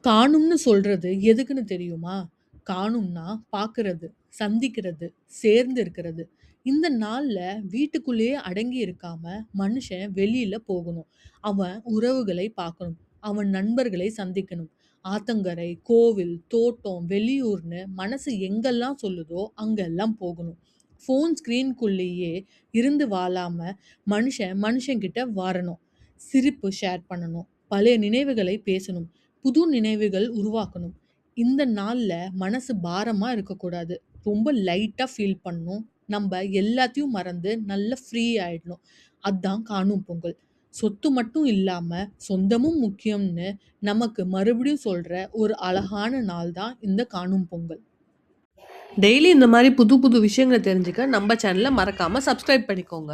காணும்னு சொல்றது எதுக்குன்னு தெரியுமா? காணும்னா பார்க்குறது, சந்திக்கிறது, சேர்ந்து இருக்கிறது. இந்த நாள்ல வீட்டுக்குள்ளேயே அடங்கி இருக்காம மனுஷன் வெளியில போகணும். அவன் உறவுகளை பார்க்கணும். அவன் நண்பர்களை சந்திக்கணும். ஆத்தங்கரை, கோவில், தோட்டம், வெளியூர்ன்னு மனசு எங்கெல்லாம் சொல்லுதோ அங்கெல்லாம் போகணும். ஃபோன் ஸ்க்ரீன்குள்ளேயே இருந்து வாழாம மனுஷன் மனுஷங்கிட்ட வரணும். சிரிப்பு ஷேர் பண்ணணும். பழைய நினைவுகளை பேசணும். புது நினைவுகள் உருவாக்கணும். இந்த நாள்ல மனசு பாரமா இருக்கக்கூடாது. ரொம்ப லைட்டா ஃபீல் பண்ணணும். நம்ப எல்லாத்தையும் மறந்து நல்லா ஃப்ரீ ஆயிடணும். அதான் காணும் பொங்கல். சொத்து மட்டும் இல்லாம சொந்தமும் முக்கியம்னு நமக்கு மறுபடியும் சொல்ற ஒரு அழகான நாள் தான் இந்த காணும் பொங்கல். டெய்லி இந்த மாதிரி புது புது விஷயங்களை தெரிஞ்சுக்க நம்ம சேனலை மறக்காம சப்ஸ்கிரைப் பண்ணிக்கோங்க.